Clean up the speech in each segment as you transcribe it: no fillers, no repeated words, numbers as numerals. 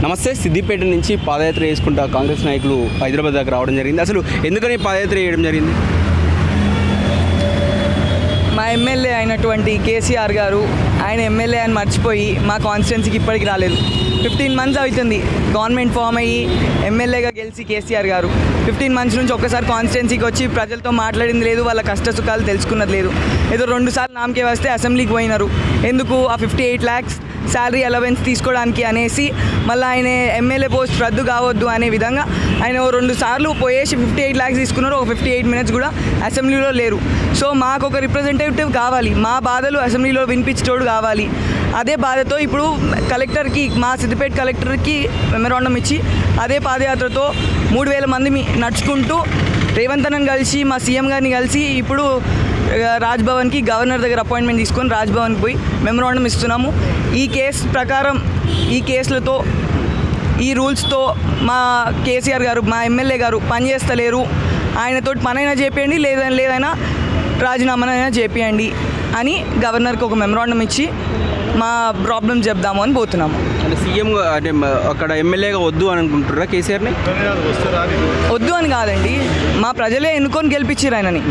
నమస్తే. సిద్దిపేట నుంచి పాదయాత్ర చేసుకుంటా కాంగ్రెస్ నాయకులు హైదరాబాద్ దాకా రావడం జరిగింది. అసలు ఎందుకని పాదయాత్ర చేయడం జరిగింది? మా ఎమ్మెల్యే అయినటువంటి కేసీఆర్ గారు ఆయన ఎమ్మెల్యే అని మర్చిపోయి మా కాన్స్టిట్యున్సీకి ఇప్పటికి రాలేదు. 15 months అవుతుంది గవర్నమెంట్ ఫామ్ అయ్యి ఎమ్మెల్యేగా గెలిచి కేసీఆర్ గారు 15 months నుంచి ఒక్కసారి కాన్స్టిట్యున్సీకి వచ్చి ప్రజలతో మాట్లాడింది లేదు, వాళ్ళ కష్ట సుఖాలు తెలుసుకున్నది లేదు. ఏదో 2 సార్లు నామకే వస్తే అసెంబ్లీకి పోయినారు. ఎందుకు ఆ 58 lakhs శాలరీ అలవెన్స్ తీసుకోవడానికి అనేసి మళ్ళీ ఆయన ఎమ్మెల్యే పోస్ట్ రద్దు కావద్దు అనే విధంగా ఆయన 2 సార్లు పోయేసి 58 lakhs తీసుకున్నారు. ఒక 58 minutes కూడా అసెంబ్లీలో లేరు. సో మాకు ఒక రిప్రజెంటేటివ్ కావాలి, మా బాధలు అసెంబ్లీలో వినిపించేటోడు కావాలి. అదే బాధతో ఇప్పుడు కలెక్టర్కి, మా సిద్దిపేట కలెక్టర్కి మెమరాండం ఇచ్చి అదే పాదయాత్రతో 3000 మంది నడుచుకుంటూ రేవంత్ అన్నని కలిసి మా సీఎం గారిని కలిసి ఇప్పుడు రాజ్భవన్కి గవర్నర్ దగ్గర అపాయింట్మెంట్ తీసుకొని రాజ్భవన్కి పోయి మెమరాండం ఇస్తున్నాము. ఈ కేసు ప్రకారం ఈ కేసులతో ఈ రూల్స్తో మా కేసీఆర్ గారు, మా ఎమ్మెల్యే గారు పనిచేస్తలేరు, ఆయనతో పనైనా చేపియండి, లేదైనా రాజీనామానైనా చేపియండి అని గవర్నర్కి ఒక మెమరాండం ఇచ్చి మా ప్రాబ్లం చెప్దాము అని పోతున్నాము. అంటే సీఎం అంటే అక్కడ ఎమ్మెల్యేగా వద్దు అని అనుకుంటున్నారా కేసీఆర్ని? వద్దు అని కాదండి, మా ప్రజలే ఎన్నుకొని గెలిపించారు ఆయనని.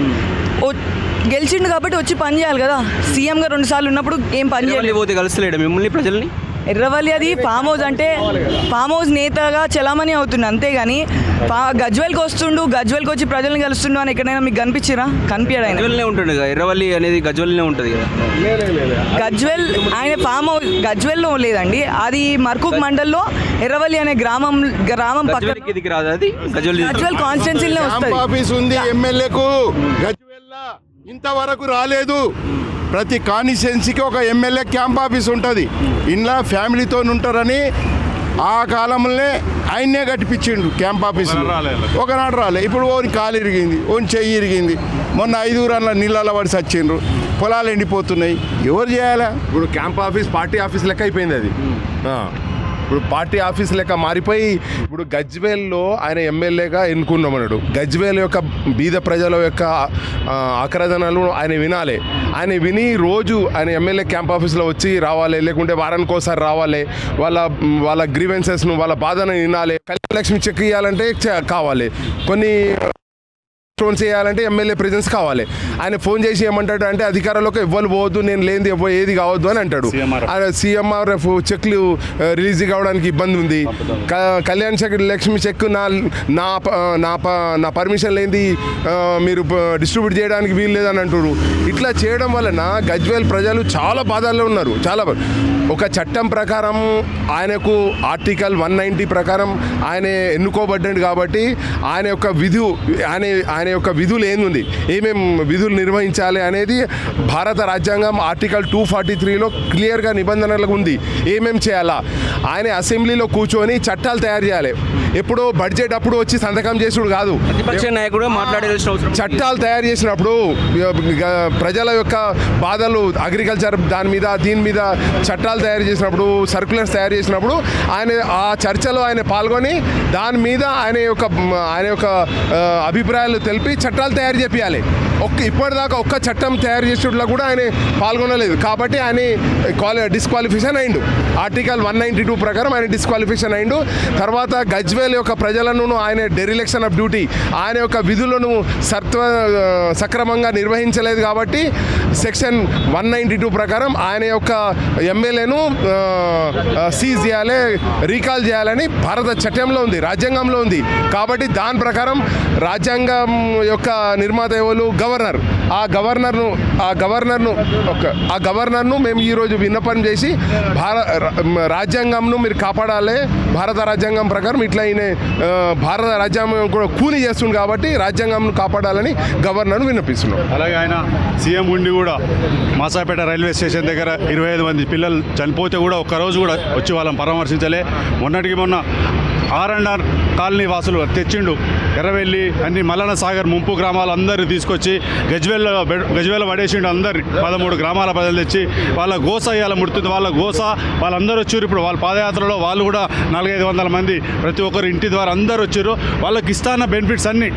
గెలిచిండు కాబట్టి వచ్చి పని చేయాలి కదా. సీఎంగా 2 సార్లు ఉన్నప్పుడు ఏం పని చేయాలి? పోతే కలుస్తలేడు మిమ్మల్ని ప్రజల్ని? ఎర్రవల్లి అది ఫామ్ హౌస్, అంటే ఫామ్ హౌస్ నేతగా చలామణి అవుతుంది అంతేగాని గజ్వేల్కి వస్తుండు, గజ్వేల్కి వచ్చి ప్రజల్ని కలుస్తుండు అని ఎక్కడైనా మీకు కనిపించిరా? కనిపించడు. ఆయన గజ్వేల్నే ఉంటుంది కదా, ఎర్రవల్లి అనేది గజ్వేల్నే ఉంటుంది కదా. గజ్వేల్ ఆయన ఫామ్ హౌస్ గజ్వేల్లో లేదండి, అది మర్కూక్ మండల్లో ఎర్రవల్లి అనే గ్రామం పక్కన రాదు. అది గజ్వేల్ కాన్స్టిట్యున్సీలో వస్తుంది. ఆఫీస్ ఉంది ఎమ్మెల్యేకు. గజ్వేల్లో ఇంతవరకు రాలేదు. ప్రతి కాన్స్టిట్యున్సీకి ఒక ఎమ్మెల్యే క్యాంప్ ఆఫీస్ ఉంటుంది. ఇంట్లో ఫ్యామిలీతో ఉంటారని ఆ కాలంలోనే ఆయన్నే కట్టిపించిండు క్యాంప్ ఆఫీస్. ఒకనాడు రాలే. ఇప్పుడు ఓని కాలు ఇరిగింది, ఓని చెయ్యి ఇరిగింది. మొన్న 5 రన్ల నీళ్ళలో పడి చచ్చిండ్రు. పొలాలు ఎండిపోతున్నాయి. ఎవరు చేయాలా? ఇప్పుడు క్యాంప్ ఆఫీస్ పార్టీ ఆఫీస్ లెక్క అయిపోయింది అది. ఇప్పుడు పార్టీ ఆఫీస్ లెక్క మారిపోయి ఇప్పుడు గజ్వేల్లో ఆయన ఎమ్మెల్యేగా ఎన్నుకున్నామన్నాడు. గజ్వేల్ యొక్క బీద ప్రజల యొక్క ఆక్రదనలు ఆయన వినాలి. ఆయన విని రోజు ఆయన ఎమ్మెల్యే క్యాంప్ ఆఫీస్లో వచ్చి రావాలి, లేకుంటే వారానికి ఒకసారి రావాలి. వాళ్ళ గ్రీవెన్సెస్ను, వాళ్ళ బాధను వినాలి. కళ్యాణ లక్ష్మి చెక్ ఇవ్వాలంటే కావాలి, కొన్ని ఫోన్ చేయాలంటే ఎమ్మెల్యే ప్రెజెన్స్ కావాలి. ఆయన ఫోన్ చేసి ఏమంటాడు అంటే అధికారంలోకి ఎవ్వరు పోవద్దు, నేను లేనిది ఏది కావద్దు అని అంటాడు. CMRF చెక్లు రిలీజ్ కావడానికి ఇబ్బంది ఉంది. కళ్యాణ లక్ష్మి చెక్ నా పర్మిషన్ లేనిది మీరు డిస్ట్రిబ్యూట్ చేయడానికి వీలు లేదని అంటారు. ఇట్లా చేయడం వలన గజ్వేల్ ప్రజలు చాలా బాధల్లో ఉన్నారు. ఒక చట్టం ప్రకారం ఆయనకు ఆర్టికల్ 190 ప్రకారం ఆయన ఎన్నుకోబడ్డాడు కాబట్టి ఆయన యొక్క విధులు ఏంది, ఏమేం విధులు నిర్వహించాలి అనేది భారత రాజ్యాంగం ఆర్టికల్ 243లో క్లియర్గా నిబంధనలకు ఉంది. ఏమేం చేయాలా ఆయన అసెంబ్లీలో కూర్చొని చట్టాలు తయారు చేయాలి. ఎప్పుడో బడ్జెట్ అప్పుడు వచ్చి సంతకం చేసుడు కాదు. నాయకుడు చట్టాలు తయారు చేసినప్పుడు ప్రజల యొక్క బాధలు, అగ్రికల్చర్ దీని మీద చట్టాలు తయారు చేసినప్పుడు, సర్క్యులర్స్ తయారు చేసినప్పుడు ఆయన ఆ చర్చలో ఆయన పాల్గొని దాని మీద ఆయన యొక్క అభిప్రాయాలు తెలిపి చట్టాలు తయారు చేయాలి. ఇప్పటిదాకా ఒక్క చట్టం తయారు చేసేట్లో కూడా ఆయన పాల్గొనలేదు. కాబట్టి ఆయన డిస్క్వాలిఫికేషన్ అయిండు. ఆర్టికల్ 192 ప్రకారం ఆయన డిస్క్వాలిఫికేషన్ అయిండు. తర్వాత గజ్వేల్ యొక్క ప్రజలను ఆయన డెరిలెక్షన్ ఆఫ్ డ్యూటీ, ఆయన యొక్క విధులను సక్రమంగా నిర్వహించలేదు కాబట్టి సెక్షన్ 192 ప్రకారం ఆయన యొక్క ఎమ్మెల్యేను సీజ్ చేయాలి, రీకాల్ చేయాలని భారత చట్టంలో ఉంది, రాజ్యాంగంలో ఉంది. కాబట్టి దాని ప్రకారం రాజ్యాంగం యొక్క నిర్మాత ఎవరు? గవర్నర్. ఆ గవర్నర్ను మేము ఈరోజు విన్నపం చేసి రాజ్యాంగంను మీరు కాపాడాలి, భారత రాజ్యాంగం ప్రకారం ఇట్లా భారత రాజ్యాంగం కూడా కూని చేస్తుంది కాబట్టి రాజ్యాంగంను కాపాడాలని గవర్నర్ను విన్నపిస్తున్నాం. అలాగే ఆయన సీఎం ఉండి కూడా మాసాపేట రైల్వే స్టేషన్ దగ్గర 25 మంది పిల్లలు చనిపోతే కూడా ఒక్కరోజు కూడా వచ్చి వాళ్ళని పరామర్శించలే. మొన్న R&R కాలనీ వాసులు తెచ్చిండు. ఎర్రవెల్లి అన్ని మల్లన్న సాగర్ ముంపు గ్రామాలు అందరూ తీసుకొచ్చి గజ్వేల్లో పడేసిండు. అందరు 13 గ్రామాల ప్రజలు తెచ్చి వాళ్ళ గోస ఇవాళ ముడుతుంది. వాళ్ళందరూ వచ్చారు. ఇప్పుడు వాళ్ళ పాదయాత్రలో వాళ్ళు కూడా 400-500 మంది ప్రతి ఒక్కరు ఇంటి ద్వారా అందరూ వచ్చారు. వాళ్ళకి ఇస్తాన్న బెనిఫిట్స్ అన్నీ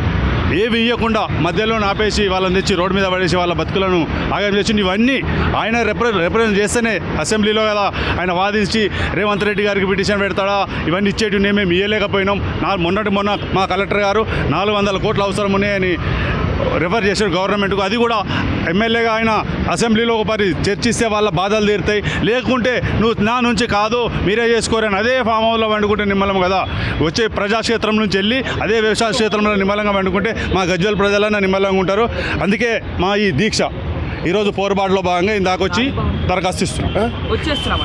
ఏవి ఇవ్వకుండా మధ్యలో ఆపేసి వాళ్ళని తెచ్చి రోడ్డు మీద పడేసి వాళ్ళ బతుకులను ఆగం చేసి ఇవన్నీ ఆయన రిప్రజెంట్ చేస్తేనే అసెంబ్లీలో కదా ఆయన వాదించి రేవంత్ రెడ్డి గారికి పిటిషన్ పెడతాడా ఇవన్నీ ఇచ్చేటివి మేము ఇవ్వలేకపోయినాం. మొన్న మా కలెక్టర్ గారు 400 కోట్లు అవసరం ఉన్నాయని రిఫర్ చేశారు గవర్నమెంట్కు. అది కూడా ఎమ్మెల్యేగా ఆయన అసెంబ్లీలో ఒకసారి చర్చిస్తే వాళ్ళ బాధలు తీరుతాయి. లేకుంటే నువ్వు నా నుంచి కాదు మీరే చేసుకోరని అదే ఫామ్ హౌస్లో వండుకుంటే నిమ్మలం కదా. వచ్చే ప్రజాక్షేత్రం నుంచి వెళ్ళి అదే వ్యవసాయ క్షేత్రంలో నిమ్మలంగా వండుకుంటే మా గజ్వేల్ ప్రజలన్నా నిమ్మలంగా ఉంటారు. అందుకే మా ఈ దీక్ష ఈరోజు పోరుబాటులో భాగంగా ఇందాకొచ్చి దరఖాస్తు ఇస్తున్నాం. వచ్చేస్తున్నాం.